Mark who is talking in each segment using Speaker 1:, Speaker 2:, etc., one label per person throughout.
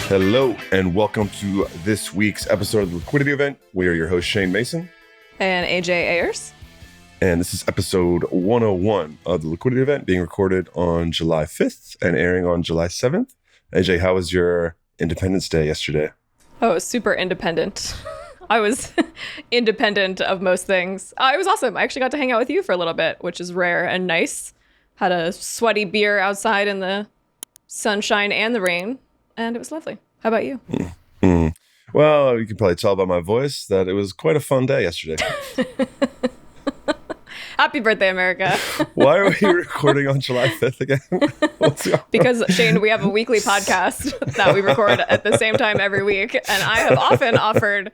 Speaker 1: Hello, and welcome to this week's episode of the Liquidity Event. We are your host, Shane Mason.
Speaker 2: And AJ Ayers.
Speaker 1: And this is episode 101 of the Liquidity Event, being recorded on July 5th and airing on July 7th. AJ, how was your Independence Day yesterday?
Speaker 2: Oh, it was super independent. I was independent of most things. It was awesome. I actually got to hang out with you for a little bit, which is rare and nice. Had a sweaty beer outside in the sunshine and the rain, and it was lovely. How about you?
Speaker 1: Well, you can probably tell by my voice that it was quite a fun day yesterday.
Speaker 2: Happy birthday, America.
Speaker 1: Why are we recording on July 5th again?
Speaker 2: Because, Shane, we have a weekly podcast that we record at the same time every week. And I have often offered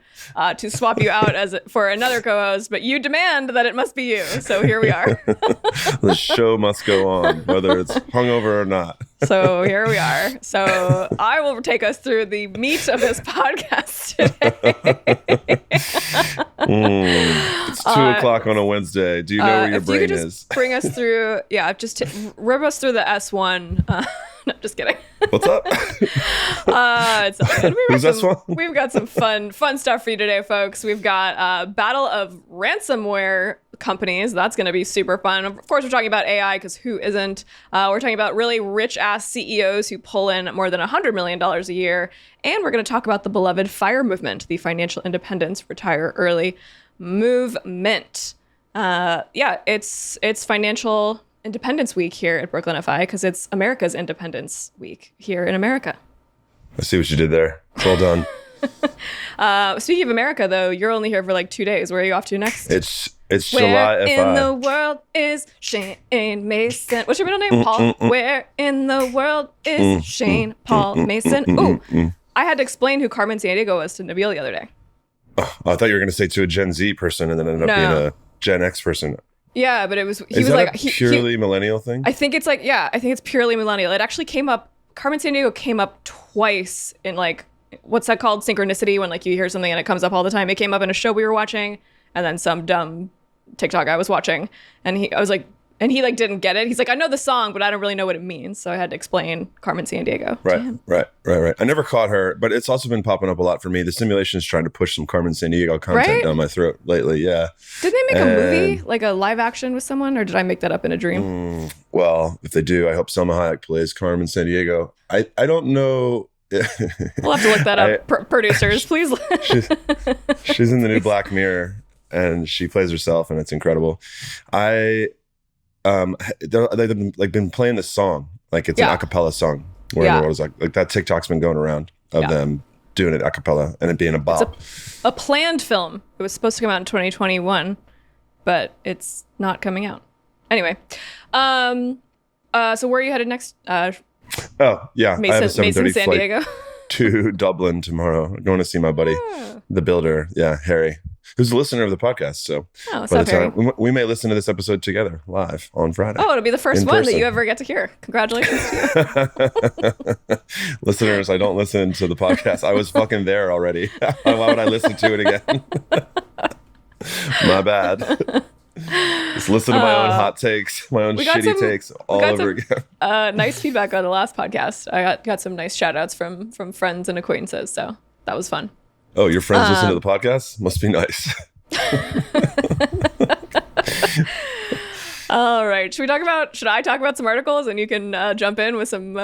Speaker 2: to swap you out for another co-host, but you demand that it must be you. So here we are.
Speaker 1: The show must go on, whether it's hungover or not.
Speaker 2: So here we are. So I will take us through the meat of this podcast today.
Speaker 1: It's 2 o'clock on a Wednesday. Do you know where your brain
Speaker 2: you could just bring us through, rip us through the S1. No, just kidding.
Speaker 1: What's up?
Speaker 2: It's all good.
Speaker 1: Who's S1?
Speaker 2: We've got some fun stuff for you today, folks. We've got battle of ransomware companies. That's going to be super fun. Of course, we're talking about AI because who isn't? We're talking about really rich ass CEOs who pull in more than $100 million a year. And we're going to talk about the beloved FIRE movement, the Financial Independence Retire Early movement. It's Financial Independence Week here at Brooklyn FI because it's America's Independence Week here in America.
Speaker 1: I see what you did there. Well done.
Speaker 2: Speaking of America, though, you're only here for like 2 days. Where are you off to next?
Speaker 1: It's
Speaker 2: Where
Speaker 1: July
Speaker 2: in
Speaker 1: FI.
Speaker 2: the world is Shane Mason? What's your middle name? Paul. Where in the world is Shane Paul Mason? Ooh, I had to explain who Carmen Sandiego was to Nabil the other day.
Speaker 1: Oh, I thought you were going to say to a Gen Z person and then ended up being a Gen X person.
Speaker 2: Yeah, but it was.
Speaker 1: Is that a purely millennial thing?
Speaker 2: I think it's purely millennial. It actually came up. Carmen Sandiego came up twice in like what's that called? Synchronicity, when like you hear something and it comes up all the time. It came up in a show we were watching, and then some dumb TikTok I was watching, and he didn't get it. He's like, I know the song, but I don't really know what it means. So I had to explain Carmen Sandiego.
Speaker 1: Right. I never caught her, but it's also been popping up a lot for me. The simulation is trying to push some Carmen Sandiego content down my throat lately. Yeah.
Speaker 2: Did they make a movie, like a live action with someone, or did I make that up in a dream?
Speaker 1: Well, if they do, I hope Selma Hayek plays Carmen Sandiego. I don't know.
Speaker 2: We'll have to look that up. Producers, please.
Speaker 1: She's in the new Black Mirror, and she plays herself, and it's incredible. They've been playing this song, like it's an a cappella song. Where the world is like that TikTok's been going around of them doing it a cappella and it being a bop.
Speaker 2: It's a planned film. It was supposed to come out in 2021, but it's not coming out. Anyway, so where are you headed next?
Speaker 1: Mason,
Speaker 2: I have a 7:30
Speaker 1: San Diego to Dublin tomorrow. I'm going to see my buddy, the builder. Yeah, Harry, who's a listener of the podcast. So
Speaker 2: what's up, Harry?
Speaker 1: We may listen to this episode together live on Friday.
Speaker 2: Oh, it'll be the first one that you ever get to hear. Congratulations to you.
Speaker 1: Listeners, I don't listen to the podcast. I was fucking there already. Why would I listen to it again? My bad. Just listen to my own hot takes, my own shitty takes all over again.
Speaker 2: Nice feedback on the last podcast. I got some nice shout outs from friends and acquaintances. So that was fun.
Speaker 1: Oh, your friends listen to the podcast? Must be nice.
Speaker 2: All right. Should I talk about some articles and you can jump in with some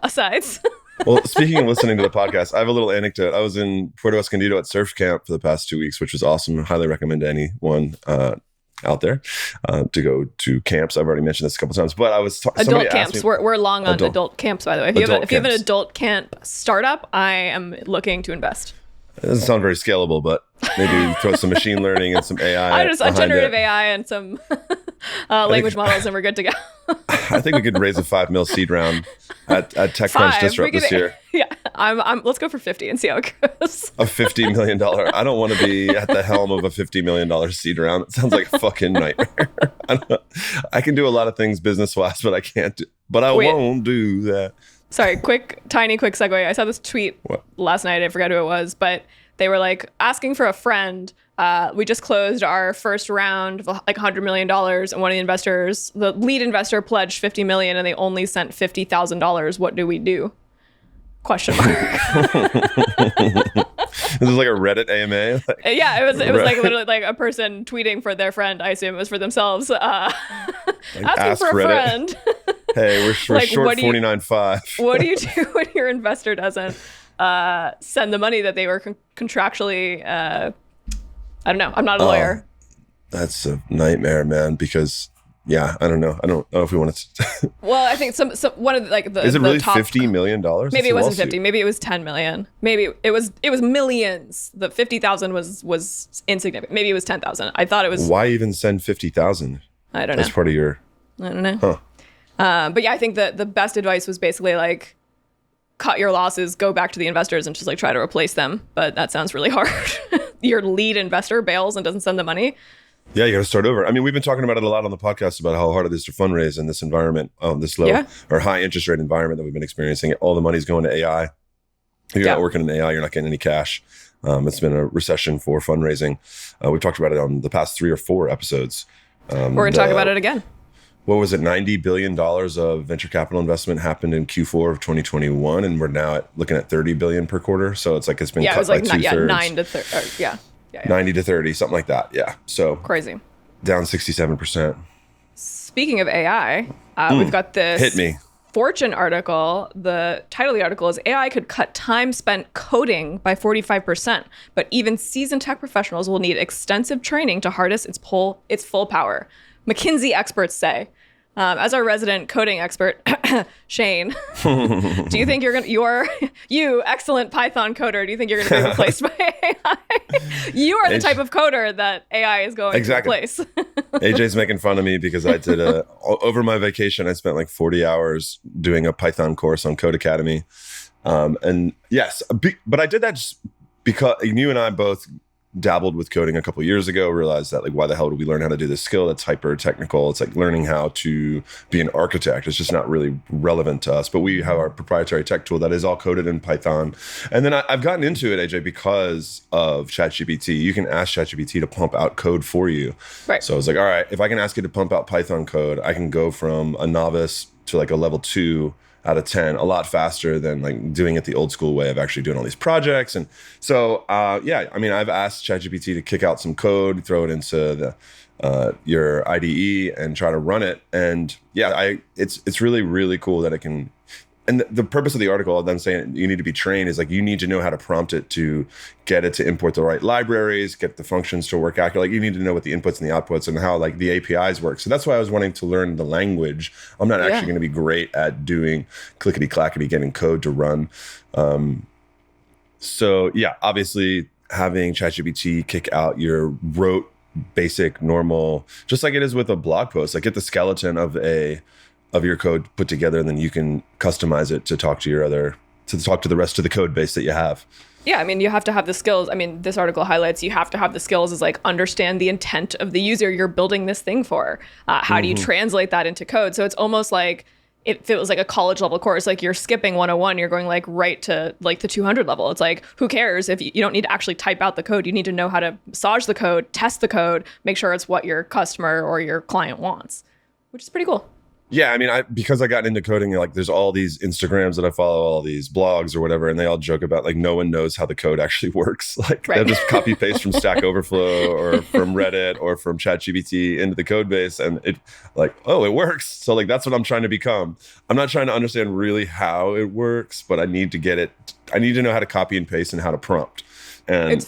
Speaker 2: asides?
Speaker 1: Well, speaking of listening to the podcast, I have a little anecdote. I was in Puerto Escondido at surf camp for the past 2 weeks, which was awesome. I highly recommend to anyone out there to go to camps. I've already mentioned this a couple times, but I was
Speaker 2: adult camps. We're long on adult camps, by the way. If you have an adult camp startup, I am looking to invest.
Speaker 1: It doesn't sound very scalable, but maybe throw some machine learning and some AI.
Speaker 2: A generative AI and some language models, and we're good to go.
Speaker 1: I think we could raise a $5 million seed round at TechCrunch Disrupt this year.
Speaker 2: Yeah, let's go for 50 and see how it goes.
Speaker 1: A $50 million. I don't want to be at the helm of a $50 million seed round. It sounds like a fucking nightmare. I can do a lot of things business-wise, but I can't. Won't do that.
Speaker 2: Sorry, tiny quick segue. I saw this tweet last night. I forgot who it was, but they were like asking for a friend. We just closed our first round of like $100 million, and one of the lead investor pledged $50 million, and they only sent $50,000. What do we do? Question mark.
Speaker 1: This is like a Reddit AMA.
Speaker 2: Yeah, it was like literally like a person tweeting for their friend. I assume it was for themselves. Asking
Speaker 1: ask
Speaker 2: for a
Speaker 1: Reddit.
Speaker 2: friend.
Speaker 1: Hey, we're short 49.5.
Speaker 2: What do you do when your investor doesn't send the money that they were contractually? I don't know. I'm not a lawyer.
Speaker 1: That's a nightmare, man. Because yeah, I don't know. I don't know if we want to.
Speaker 2: Well, I think some one of the
Speaker 1: Is it really
Speaker 2: top,
Speaker 1: $50 million?
Speaker 2: Maybe it wasn't 50. Maybe it was 10 million. Maybe it was millions. The 50,000 was insignificant. Maybe it was 10,000. I thought it was.
Speaker 1: Why even send 50,000?
Speaker 2: I don't know.
Speaker 1: That's part of your.
Speaker 2: I don't know.
Speaker 1: Huh.
Speaker 2: But yeah, I think that the best advice was basically like, cut your losses, go back to the investors, and just like try to replace them. But that sounds really hard. Your lead investor bails and doesn't send the money.
Speaker 1: Yeah, you got to start over. I mean, we've been talking about it a lot on the podcast about how hard it is to fundraise in this environment, this low or high interest rate environment that we've been experiencing. All the money's going to AI. If you're not working in AI, you're not getting any cash. It's been a recession for fundraising. We've talked about it on the past 3 or 4 episodes.
Speaker 2: We're going to talk about it again.
Speaker 1: What was it? $90 billion of venture capital investment happened in Q4 of 2021, and we're now looking at $30 billion per quarter. So it's like it's been cut by 2/3.
Speaker 2: 9 to 30. Yeah.
Speaker 1: 90 to 30, something like that. Yeah. So
Speaker 2: crazy.
Speaker 1: Down 67%.
Speaker 2: Speaking of AI, we've got this
Speaker 1: Hit me.
Speaker 2: Fortune article. The title of the article is AI could cut time spent coding by 45%, but even seasoned tech professionals will need extensive training to harness its full power. McKinsey experts say. As our resident coding expert, Shane, do you think you excellent Python coder, do you think you're going to be replaced by AI? You are the type of coder that AI is going to replace.
Speaker 1: AJ's making fun of me because I did over my vacation, I spent like 40 hours doing a Python course on Code Academy. And yes, but I did that just because you and I both dabbled with coding a couple of years ago, realized that like, why the hell do we learn how to do this skill that's hyper technical? It's like learning how to be an architect. It's just not really relevant to us, but we have our proprietary tech tool that is all coded in Python. And then I've gotten into it, AJ, because of ChatGPT. You can ask ChatGPT to pump out code for you. Right. So I was like, all right, if I can ask it to pump out Python code, I can go from a novice to like a level 2 out of 10 a lot faster than like doing it the old school way of actually doing all these projects. And so, yeah, I mean, I've asked ChatGPT to kick out some code, throw it into your IDE and try to run it. And yeah, it's really, really cool that it can. And the purpose of the article of them saying you need to be trained is like you need to know how to prompt it to get it to import the right libraries, get the functions to work accurately. Like you need to know what the inputs and the outputs and how like the APIs work. So that's why I was wanting to learn the language. I'm not actually going to be great at doing clickety clackety, getting code to run. So yeah, obviously having ChatGPT kick out your rote, basic, normal, just like it is with a blog post, like get the skeleton of your code put together, and then you can customize it to talk to the rest of the code base that you have.
Speaker 2: Yeah, I mean, you have to have the skills. I mean, this article highlights you have to have the skills is like understand the intent of the user you're building this thing for. How do you translate that into code? So it's almost like if it was like a college level course, like you're skipping 101, you're going like right to like the 200 level. It's like, who cares if you don't need to actually type out the code. You need to know how to massage the code, test the code, make sure it's what your customer or your client wants, which is pretty cool.
Speaker 1: Yeah, I mean, because I got into coding, like there's all these Instagrams that I follow, all these blogs or whatever, and they all joke about like no one knows how the code actually works. Like they'll just copy paste from Stack Overflow or from Reddit or from ChatGPT into the code base, and it like, oh, it works. So like that's what I'm trying to become. I'm not trying to understand really how it works, but I need to get it. I need to know how to copy and paste and how to prompt. And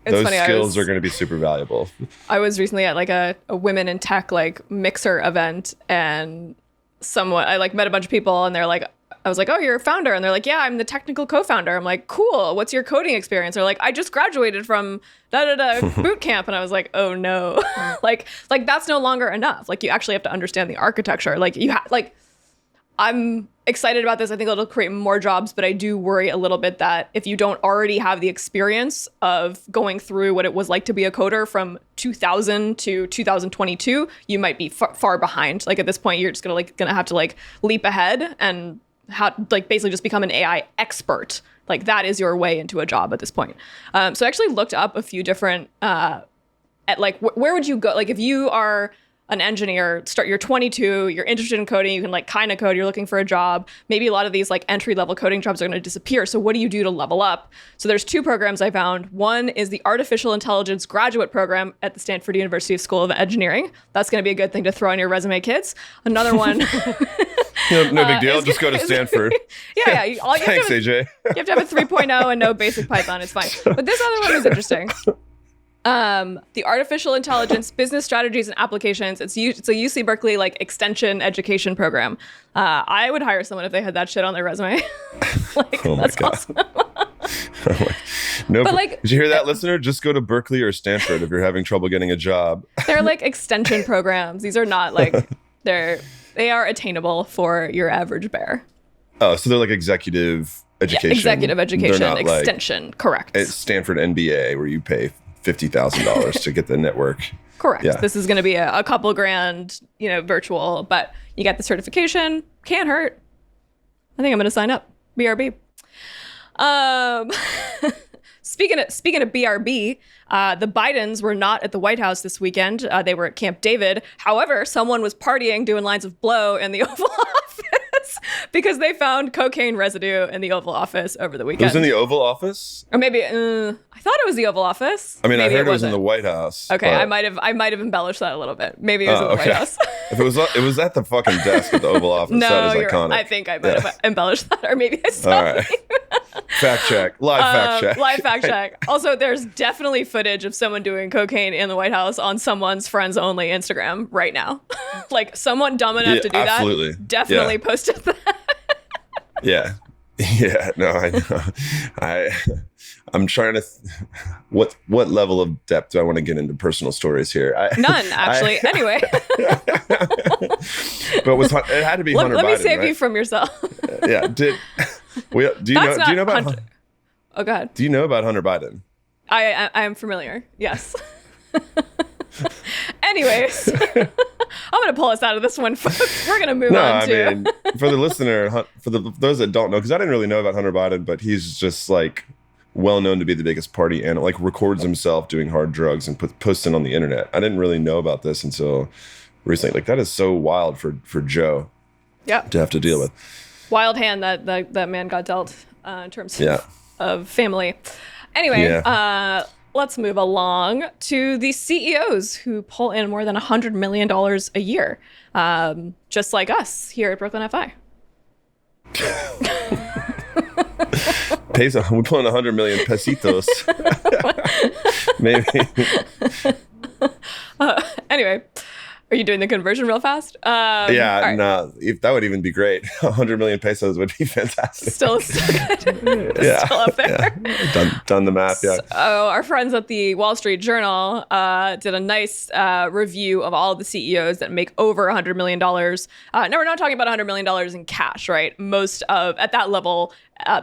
Speaker 1: those funny, skills are going to be super valuable.
Speaker 2: I was recently at like a women in tech like mixer event, and I like met a bunch of people, and they're like, I was like, oh, you're a founder, and they're like, yeah, I'm the technical co-founder. I'm like, cool. What's your coding experience? They're like, I just graduated from boot camp, and I was like, oh no, like that's no longer enough. Like you actually have to understand the architecture. Like I'm excited about this. I think it'll create more jobs, but I do worry a little bit that if you don't already have the experience of going through what it was like to be a coder from 2000 to 2022, you might be far behind. Like at this point, you're just gonna have to like leap ahead and basically just become an AI expert. Like that is your way into a job at this point. So I actually looked up a few different at like where would you go? Like if you are an engineer, you're 22, you're interested in coding, you can like kind of code, you're looking for a job. Maybe a lot of these like entry level coding jobs are going to disappear. So what do you do to level up? So there's 2 programs I found. One is the Artificial Intelligence Graduate Program at the Stanford University School of Engineering. That's going to be a good thing to throw on your resume, kids. Another one.
Speaker 1: No big deal. Just go to Stanford.
Speaker 2: Yeah.
Speaker 1: Thanks, AJ.
Speaker 2: You have to have a 3.0 and no basic Python. It's fine. But this other one is interesting. The Artificial Intelligence Business Strategies and Applications. It's a UC Berkeley like extension education program. I would hire someone if they had that shit on their resume. That's God. Awesome.
Speaker 1: No, but like, did you hear that, listener? Just go to Berkeley or Stanford if you're having trouble getting a job.
Speaker 2: They're like extension programs. These are not like they are attainable for your average bear.
Speaker 1: Oh, so they're like executive education.
Speaker 2: Yeah, executive education extension. Like, correct.
Speaker 1: It's Stanford MBA where you pay $50,000 to get the network.
Speaker 2: Correct.
Speaker 1: Yeah.
Speaker 2: This is going to be a couple grand, virtual, but you get the certification. Can't hurt. I think I'm going to sign up. BRB. Speaking of BRB, the Bidens were not at the White House this weekend. They were at Camp David. However, someone was partying, doing lines of blow in the Oval Office because they found cocaine residue in the Oval Office over the weekend.
Speaker 1: It was in the Oval Office?
Speaker 2: Or maybe I thought it was the Oval Office.
Speaker 1: I mean, maybe I heard it was in the White House.
Speaker 2: Okay, I might have embellished that a little bit. Maybe it was in the White House.
Speaker 1: If it was at the fucking desk at the Oval Office.
Speaker 2: No,
Speaker 1: that is iconic.
Speaker 2: I think I might have embellished that, or maybe I saw it.
Speaker 1: Fact check. Live fact check.
Speaker 2: Also, there's definitely footage of someone doing cocaine in the White House on someone's friends only Instagram right now. Like someone dumb enough to do
Speaker 1: absolutely.
Speaker 2: that definitely posted that.
Speaker 1: Yeah. No, I know. I'm trying to. What level of depth do I want to get into personal stories here?
Speaker 2: None, actually. Anyway.
Speaker 1: But it had to be Hunter Biden.
Speaker 2: Let me save
Speaker 1: right?
Speaker 2: you from yourself.
Speaker 1: Yeah. Do you know about
Speaker 2: Hunter? Oh, go ahead.
Speaker 1: Do you know about Hunter Biden?
Speaker 2: I am familiar. Yes. Anyways, I'm going to pull us out of this one, folks. We're going to move on to...
Speaker 1: I mean, for the listener, for those that don't know, because I didn't really know about Hunter Biden, but he's just like well known to be the biggest party and like records himself doing hard drugs and posts it on the internet. I didn't really know about this until recently. Like that is so wild for Joe to have to deal with.
Speaker 2: Wild hand that man got dealt in terms of family. Anyway, let's move along to the CEOs who pull in more than $100 million a year, just like us here at Brooklyn FI.
Speaker 1: Peso, we're pulling 100 million pesitos. Maybe.
Speaker 2: Anyway. Are you doing the conversion real fast?
Speaker 1: No, that would even be great. 100 million pesos would be fantastic.
Speaker 2: Still good. Still up there.
Speaker 1: Yeah. Done the math, yeah.
Speaker 2: So our friends at the Wall Street Journal did a nice review of all of the CEOs that make over $100 million. Now, we're not talking about $100 million in cash, right? Most of, at that level,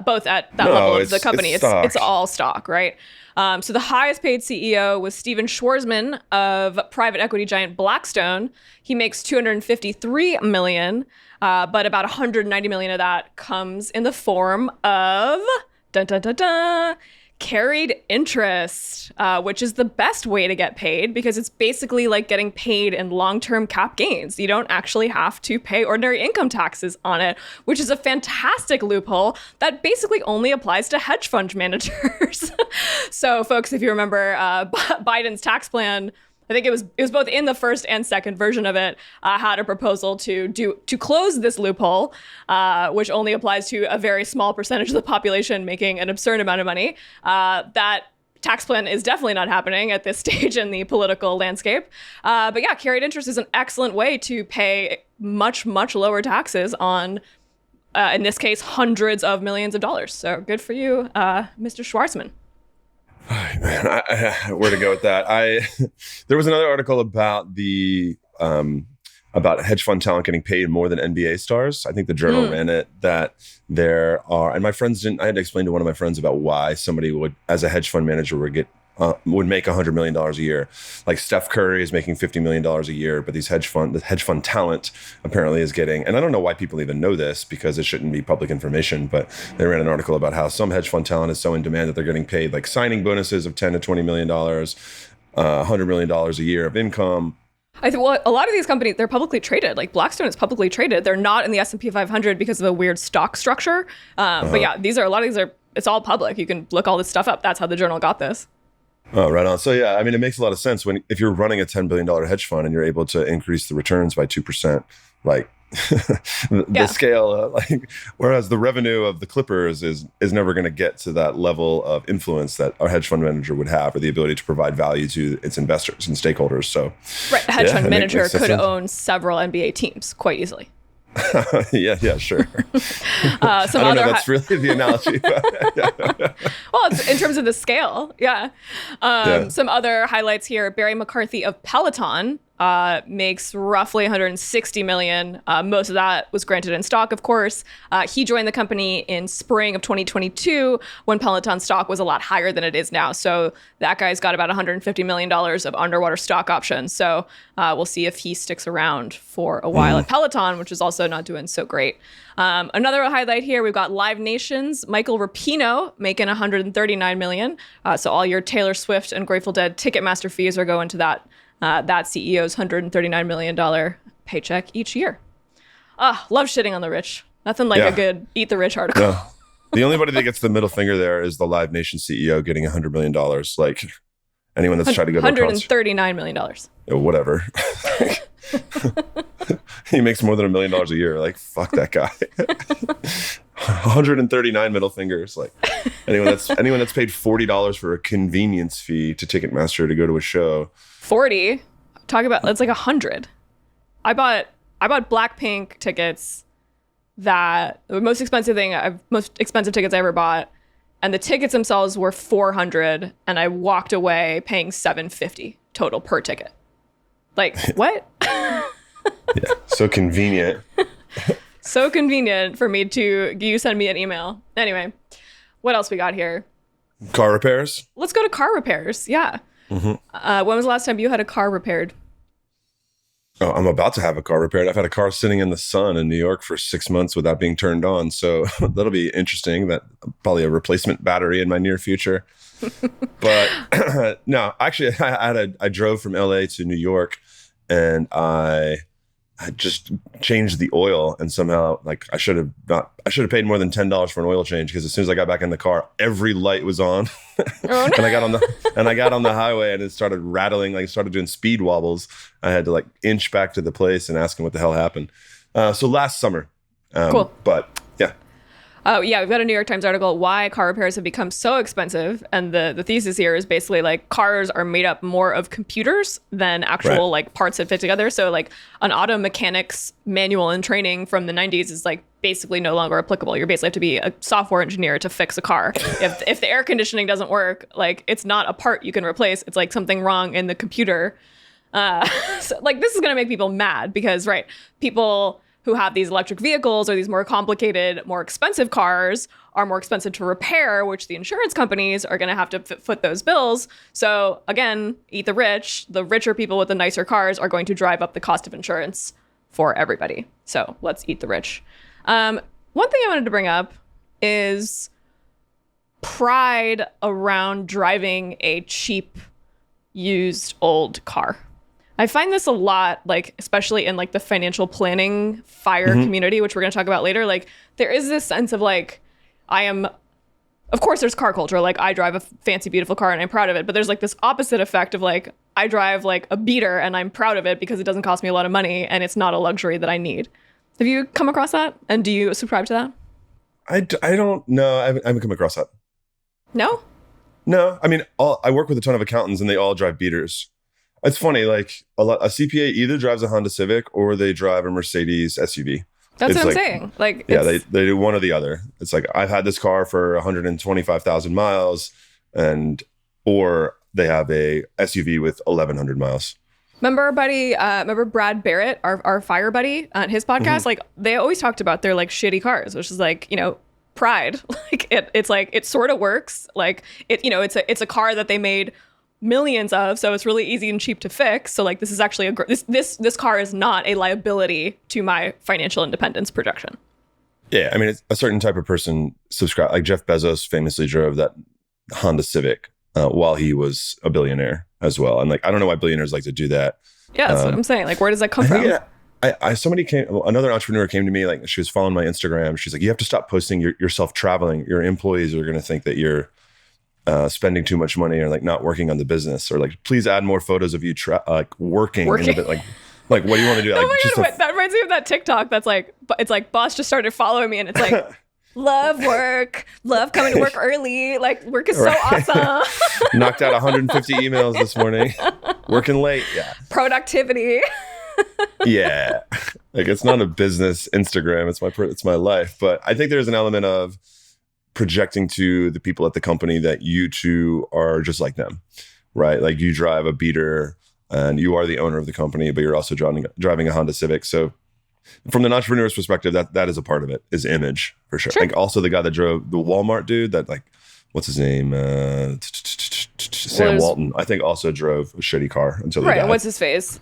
Speaker 2: both at that level of the company, it's all stock, right? So the highest paid CEO was Steven Schwarzman of private equity giant Blackstone. He makes $253 million, but about $190 million of that comes in the form of carried interest, which is the best way to get paid because it's basically like getting paid in long-term cap gains. You don't actually have to pay ordinary income taxes on it, which is a fantastic loophole that basically only applies to hedge fund managers. So folks, if you remember Biden's tax plan, I think it was both in the first and second version of it, had a proposal to close this loophole, which only applies to a very small percentage of the population making an absurd amount of money. That tax plan is definitely not happening at this stage in the political landscape. But yeah, carried interest is an excellent way to pay much, much lower taxes on, in this case, hundreds of millions of dollars. So good for you, Mr. Schwarzman.
Speaker 1: Man, where to go with that? There was another article about about hedge fund talent getting paid more than NBA stars. I think the Journal ran it, that there are, and my friends didn't. I had to explain to one of my friends about why somebody would, as a hedge fund manager, would make $100 million a year. Like Steph Curry is making $50 million a year, but the hedge fund talent apparently is getting, and I don't know why people even know this because it shouldn't be public information, but they ran an article about how some hedge fund talent is so in demand that they're getting paid like signing bonuses of $10 to $20 million, $100 million a year of income.
Speaker 2: Well, a lot of these companies, they're publicly traded. Like Blackstone is publicly traded. They're not in the S&P 500 because of a weird stock structure. But yeah, a lot of these are, it's all public. You can look all this stuff up. That's how the journal got this.
Speaker 1: Oh, right on. So yeah, I mean, it makes a lot of sense if you're running a $10 billion hedge fund and you're able to increase the returns by 2%, like the scale, whereas the revenue of the Clippers is never going to get to that level of influence that a hedge fund manager would have, or the ability to provide value to its investors and stakeholders. So,
Speaker 2: right, a hedge fund manager could own several NBA teams quite easily.
Speaker 1: yeah, sure. I don't know. That's really the analogy.
Speaker 2: Well, it's in terms of the scale, yeah. Some other highlights here: Barry McCarthy of Peloton makes roughly $160 million. Most of that was granted in stock, of course. He joined the company in spring of 2022 when Peloton stock was a lot higher than it is now. So that guy's got about $150 million of underwater stock options. So we'll see if he sticks around for a while at Peloton, which is also not doing so great. Another highlight here, we've got Live Nation's Michael Rapino making $139 million. So all your Taylor Swift and Grateful Dead Ticketmaster fees are going to that CEO's $139 million paycheck each year. Love shitting on the rich. Nothing like a good Eat the Rich article.
Speaker 1: No. The only body that gets the middle finger there is the Live Nation CEO getting $100 million. Like anyone that's tried to go to
Speaker 2: $139 million.
Speaker 1: Whatever. He makes more than $1 million a year. Like, fuck that guy. 139 middle fingers. Like anyone that's paid $40 for a convenience fee to Ticketmaster to go to a show.
Speaker 2: 40. Talk about, that's like 100. I bought Blackpink tickets. The most expensive tickets I ever bought, and the tickets themselves were $400, and I walked away paying $750 total per ticket. Like, what?
Speaker 1: Yeah, so convenient.
Speaker 2: So convenient for me to you send me an email. Anyway, what else we got here?
Speaker 1: Car repairs.
Speaker 2: Let's go to car repairs. Yeah. Mm-hmm. When was the last time you had a car repaired?
Speaker 1: Oh, I'm about to have a car repaired. I've had a car sitting in the sun in New York for 6 months without being turned on. So that'll be interesting. That probably a replacement battery in my near future. But no, actually, I drove from LA to New York, and I just changed the oil, and somehow I should have paid more than $10 for an oil change, because as soon as I got back in the car, every light was on. Oh, no. and I got on the highway, and it started rattling, like started doing speed wobbles. I had to inch back to the place and ask him what the hell happened. So last summer.
Speaker 2: Cool.
Speaker 1: But yeah.
Speaker 2: Oh, yeah, we've got a New York Times article, Why Car Repairs Have Become So Expensive. And the thesis here is basically cars are made up more of computers than actual parts that fit together. So an auto mechanic's manual and training from the 90s is basically no longer applicable. You basically have to be a software engineer to fix a car. If the air conditioning doesn't work, it's not a part you can replace. It's something wrong in the computer. So this is going to make people mad because, people who have these electric vehicles or these more complicated, more expensive cars are more expensive to repair, which the insurance companies are going to have to foot those bills. So again, eat the rich. The richer people with the nicer cars are going to drive up the cost of insurance for everybody. So let's eat the rich. One thing I wanted to bring up is pride around driving a cheap, used old car. I find this a lot, especially in the financial planning FIRE community, which we're going to talk about later. There is this sense of of course there's car culture. I drive a fancy, beautiful car and I'm proud of it. But there's this opposite effect of I drive a beater and I'm proud of it because it doesn't cost me a lot of money and it's not a luxury that I need. Have you come across that? And do you subscribe to that?
Speaker 1: I don't know. I haven't come across that.
Speaker 2: No?
Speaker 1: No. I mean, I work with a ton of accountants and they all drive beaters. It's funny, a CPA either drives a Honda Civic or they drive a Mercedes SUV.
Speaker 2: That's what I'm saying.
Speaker 1: They do one or the other. It's I've had this car for 125,000 miles, or they have a SUV with 1,100 miles.
Speaker 2: Remember our buddy, remember Brad Barrett, our FIRE buddy on his podcast?
Speaker 1: Mm-hmm.
Speaker 2: They always talked about their shitty cars, which is pride. It sort of works. It's a car that they made millions of, so it's really easy and cheap to fix. So this is actually this car is not a liability to my financial independence projection.
Speaker 1: Yeah, I mean, it's a certain type of person subscribe. Jeff Bezos famously drove that Honda Civic while he was a billionaire as well. And I don't know why billionaires like to do that.
Speaker 2: Yeah, that's what I'm saying. Like, where does that come from?
Speaker 1: Another entrepreneur came to me, like she was following my Instagram. She's like, you have to stop posting yourself traveling. Your employees are going to think that you're spending too much money or like not working on the business, or like, please add more photos of you like working. In a bit, like what do you want to do?
Speaker 2: Oh my God, that reminds me of that TikTok that's like, it's like, boss just started following me and it's like, love work, love coming to work early. Like, work is so awesome.
Speaker 1: Knocked out 150 emails this morning. Working late. Yeah.
Speaker 2: Productivity.
Speaker 1: Yeah. Like, it's not a business Instagram. It's my life. But I think there's an element of projecting to the people at the company that you two are just like them, right? Like, you drive a beater and you are the owner of the company, but you're also driving a Honda Civic. So from an entrepreneur's perspective, that is a part of it, is image, for sure. Like, also the guy that drove the Walmart dude, that, like, what's his name? Sam Walton, I think, also drove a shitty car until he died.
Speaker 2: What's his face?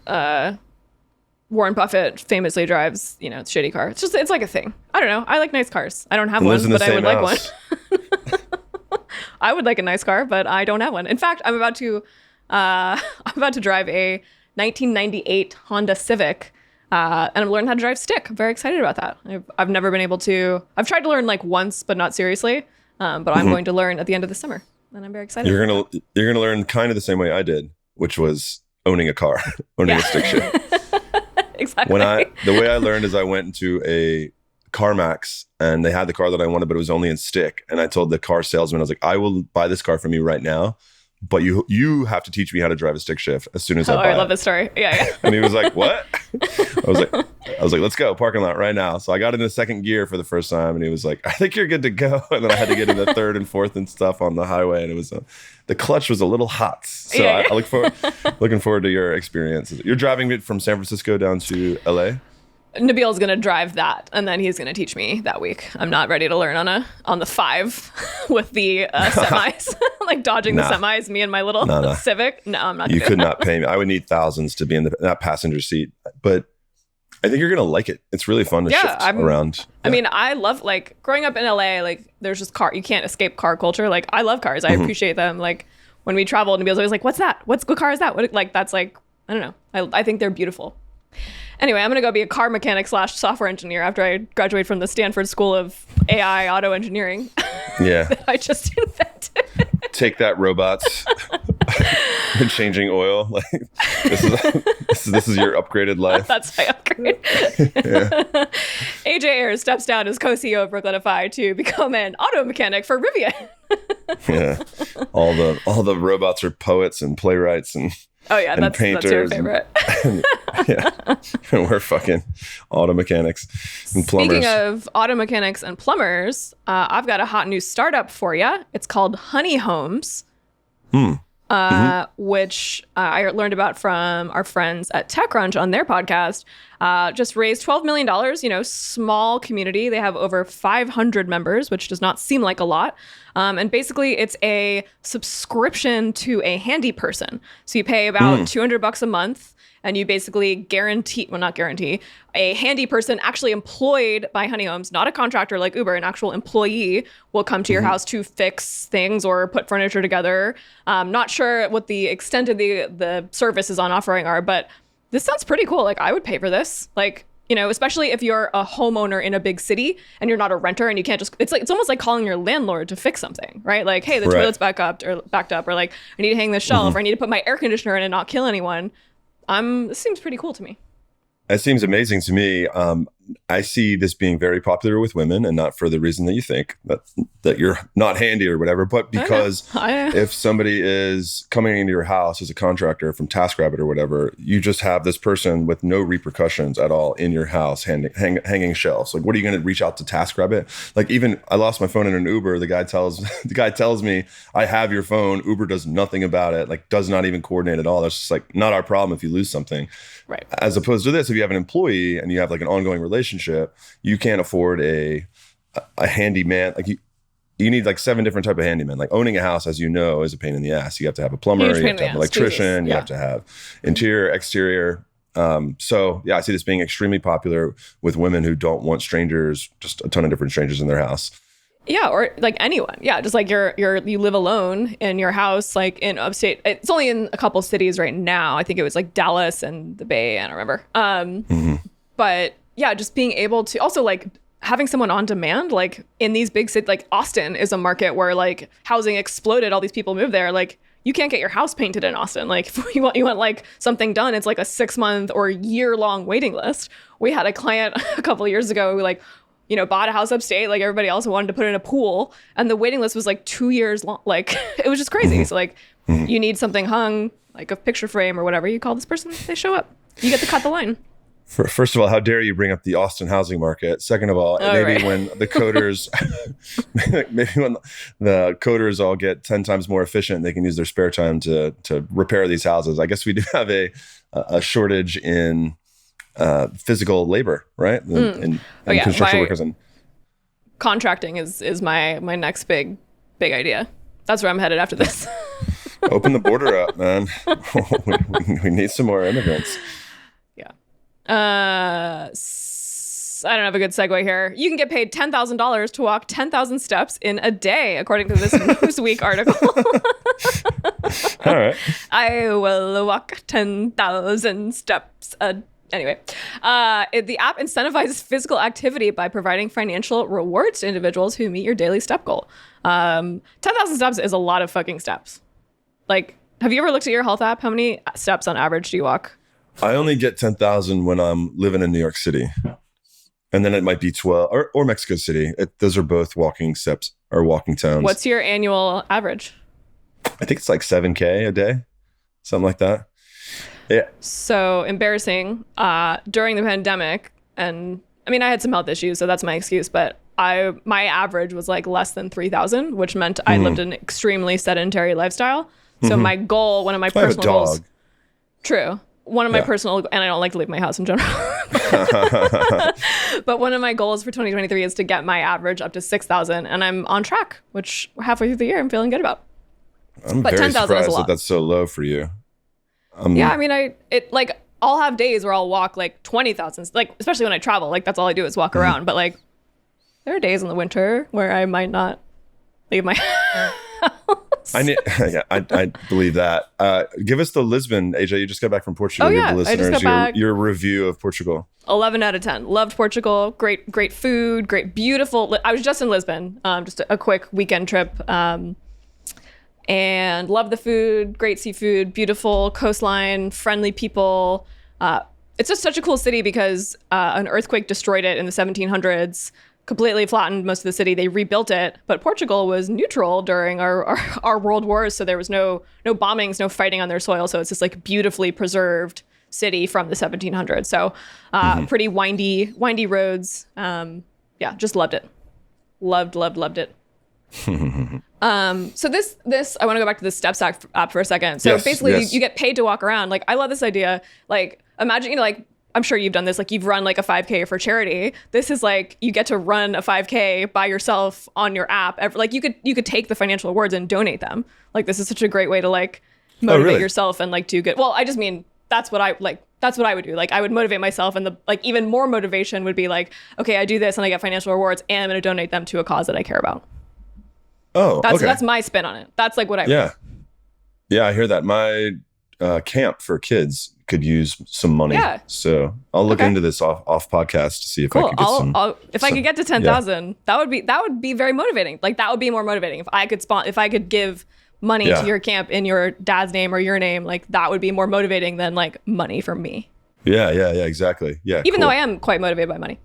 Speaker 2: Warren Buffett famously drives, shitty car. It's like a thing. I don't know. I like nice cars. I don't have one, but I would like one. I would like a nice car, but I don't have one. In fact, I'm about to drive a 1998 Honda Civic, and I'm learning how to drive stick. I'm very excited about that. I've never been able to. I've tried to learn like once, but not seriously. But I'm going to learn at the end of the summer, and I'm very excited.
Speaker 1: You're gonna learn kind of the same way I did, which was owning a car, owning a stick shift.
Speaker 2: Exactly.
Speaker 1: The way I learned is I went into a CarMax and they had the car that I wanted, but it was only in stick. And I told the car salesman, I was like, I will buy this car from you right now, but you have to teach me how to drive a stick shift as soon as I buy it.
Speaker 2: I love this story. Yeah.
Speaker 1: And he was like, what? I was like, let's go, parking lot right now. So I got into second gear for the first time, and he was like, I think you're good to go. And then I had to get into third and fourth and stuff on the highway, and it was the clutch was a little hot. So I looking forward to your experiences. You're driving it from San Francisco down to LA.
Speaker 2: Nabil's gonna drive that, and then he's gonna teach me that week. I'm not ready to learn on the 5 with the semis, like dodging the semis. Me and my little Civic. No, I'm not.
Speaker 1: You could not pay me. I would need thousands to be in that passenger seat. But I think you're gonna like it. It's really fun to shift around. Yeah.
Speaker 2: I mean, I love, like, growing up in LA. Like, there's just you can't escape car culture. Like, I love cars. I appreciate them. Like, when we travel, Nabil's always like, "What's that? What car is that?" That's like, I don't know. I think they're beautiful. Anyway, I'm going to go be a car mechanic / software engineer after I graduate from the Stanford School of AI auto engineering.
Speaker 1: Yeah.
Speaker 2: That I just invented.
Speaker 1: Take that, robots. Changing oil. Like, this is your upgraded life.
Speaker 2: That's my upgrade. Yeah. AJ Ayers steps down as co-CEO of Brooklynify to become an auto mechanic for Rivian.
Speaker 1: Yeah. All the robots are poets and playwrights and painters. That's your favorite. And we're fucking auto mechanics and plumbers.
Speaker 2: Speaking of auto mechanics and plumbers, I've got a hot new startup for you. It's called Honey Homes, which I learned about from our friends at TechCrunch on their podcast. Just raised $12 million, small community. They have over 500 members, which does not seem like a lot. And basically, it's a subscription to a handy person. So you pay about $200 a month, and you basically not guarantee, a handy person actually employed by Honey Homes, not a contractor like Uber, an actual employee will come to your house to fix things or put furniture together. Not sure what the extent of the services on offering are, but this sounds pretty cool. Like, I would pay for this. Like, especially if you're a homeowner in a big city and you're not a renter and you can't just, it's almost like calling your landlord to fix something, right? Like, hey, the toilet's backed up, or like, I need to hang this shelf, or I need to put my air conditioner in and not kill anyone. This seems pretty cool to me.
Speaker 1: It seems amazing to me. I see this being very popular with women, and not for the reason that you think that you're not handy or whatever, but because if somebody is coming into your house as a contractor from TaskRabbit or whatever, you just have this person with no repercussions at all in your house hanging shelves. Like, what are you going to reach out to TaskRabbit? Like, even I lost my phone in an Uber. The guy tells me, I have your phone. Uber does nothing about it. Like, does not even coordinate at all. That's just like not our problem if you lose something.
Speaker 2: Right.
Speaker 1: As opposed to this, if you have an employee and you have like an ongoing relationship, you can't afford a handyman. Like, you need like 7 different type of handyman. Like, owning a house, as you know, is a pain in the ass. You have to have a plumber, you have to have an electrician, you have to have interior, exterior. So yeah, I see this being extremely popular with women who don't want strangers, just a ton of different strangers in their house.
Speaker 2: Yeah, or like anyone. Yeah, just like you live alone in your house, like in upstate. It's only in a couple cities right now. I think it was like Dallas and the Bay. I don't remember. But yeah, just being able to also like having someone on demand, like in these big cities, like Austin is a market where like housing exploded. All these people moved there. Like you can't get your house painted in Austin. Like if you want like something done, it's like a 6-month or year-long waiting list. We had a client a couple of years ago who like, bought a house upstate, like everybody else wanted to put in a pool, and the waiting list was like 2 years long. Like it was just crazy. So like you need something hung, like a picture frame or whatever, you call this person, they show up. You get to cut the line.
Speaker 1: First of all, how dare you bring up the Austin housing market? Second of all, when the coders, maybe when the coders all get 10 times more efficient, they can use their spare time to repair these houses. I guess we do have a shortage in physical labor, right? And construction workers. And
Speaker 2: contracting is my next big idea. That's where I'm headed after this.
Speaker 1: Open the border up, man. we need some more immigrants.
Speaker 2: Yeah. I don't have a good segue here. You can get paid $10,000 to walk 10,000 steps in a day, according to this Newsweek article.
Speaker 1: All right.
Speaker 2: I will walk 10,000 steps a day. Anyway, the app incentivizes physical activity by providing financial rewards to individuals who meet your daily step goal. 10,000 steps is a lot of fucking steps. Like, have you ever looked at your health app? How many steps on average do you walk?
Speaker 1: I only get 10,000 when I'm living in New York City. And then it might be 12 or Mexico City. Those are both walking steps or walking towns.
Speaker 2: What's your annual average?
Speaker 1: I think it's like 7K a day, something like that. Yeah.
Speaker 2: So embarrassing. During the pandemic, and I mean, I had some health issues, so that's my excuse, but my average was like less than 3,000, which meant I lived an extremely sedentary lifestyle. So my goal, one of my personal goals. True. One of my personal, and I don't like to leave my house in general. But one of my goals for 2023 is to get my average up to 6,000, and I'm on track, which halfway through the year I'm feeling good about.
Speaker 1: I'm very surprised that that's so low for you.
Speaker 2: Yeah, I mean, I'll have days where I'll walk like 20,000, like especially when I travel, like that's all I do is walk around. But like, there are days in the winter where I might not leave my house.
Speaker 1: I believe that. Give us the Lisbon, AJ. You just got back from Portugal.
Speaker 2: Oh, yeah.
Speaker 1: Give the listeners
Speaker 2: I just got back.
Speaker 1: Your review of Portugal.
Speaker 2: 11 out of 10. Loved Portugal. Great food. Great, beautiful. I was just in Lisbon. Just a quick weekend trip. And love the food, great seafood, beautiful coastline, friendly people. It's just such a cool city because an earthquake destroyed it in the 1700s, completely flattened most of the city. They rebuilt it, but Portugal was neutral during our world wars, so there was no bombings, no fighting on their soil. So it's this like beautifully preserved city from the 1700s. So pretty windy roads. Yeah, just loved it. Loved it. So this I want to go back to the Steps app for a second. So basically you get paid to walk around. Like I love this idea. Like imagine, like I'm sure you've done this, like you've run like a 5K for charity. This is like you get to run a 5K by yourself on your app. Like you could take the financial rewards and donate them. Like this is such a great way to like motivate yourself and like do good. Well, I just mean that's what I would do. Like I would motivate myself, and the like even more motivation would be like, okay, I do this and I get financial rewards and I'm going to donate them to a cause that I care about.
Speaker 1: Oh,
Speaker 2: that's my spin on it. That's like what I
Speaker 1: would. Yeah, I hear that. My camp for kids could use some money. Yeah. So I'll look into this off podcast to see if I could get some.
Speaker 2: If I could get to 10,000, that would be very motivating. Like that would be more motivating if I could give money to your camp in your dad's name or your name. Like that would be more motivating than like money from me.
Speaker 1: Yeah, exactly. Yeah.
Speaker 2: Even though I am quite motivated by money.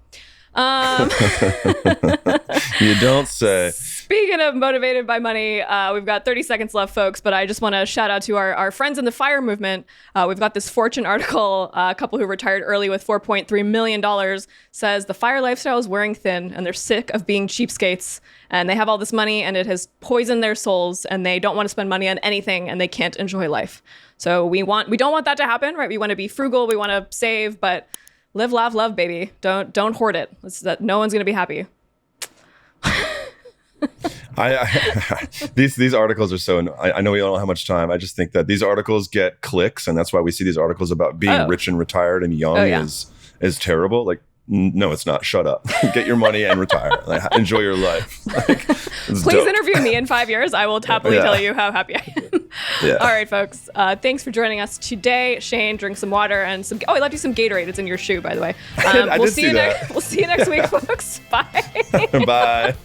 Speaker 1: You don't say.
Speaker 2: Speaking of motivated by money, we've got 30 seconds left, folks, but I just want to shout out to our friends in the FIRE movement. We've got this Fortune article, a couple who retired early with $4.3 million, says the FIRE lifestyle is wearing thin and they're sick of being cheapskates, and they have all this money and it has poisoned their souls and they don't want to spend money on anything and they can't enjoy life. So we don't want that to happen, right? We want to be frugal, we want to save, but live, laugh, love, baby. Don't hoard it. No one's going to be happy.
Speaker 1: These articles are so. I know we don't have much time. I just think that these articles get clicks, and that's why we see these articles about being rich and retired and young is terrible. Like No, it's not. Shut up. Get your money and retire. Like, enjoy your life. Like,
Speaker 2: please interview me in 5 years. I will happily tell you how happy I am.
Speaker 1: Yeah.
Speaker 2: All right, folks. Thanks for joining us today. Shane, drink some water and some. Oh, I left you some Gatorade. It's in your shoe, by the way.
Speaker 1: I did see that.
Speaker 2: We'll see you next week, folks. Bye.
Speaker 1: Bye.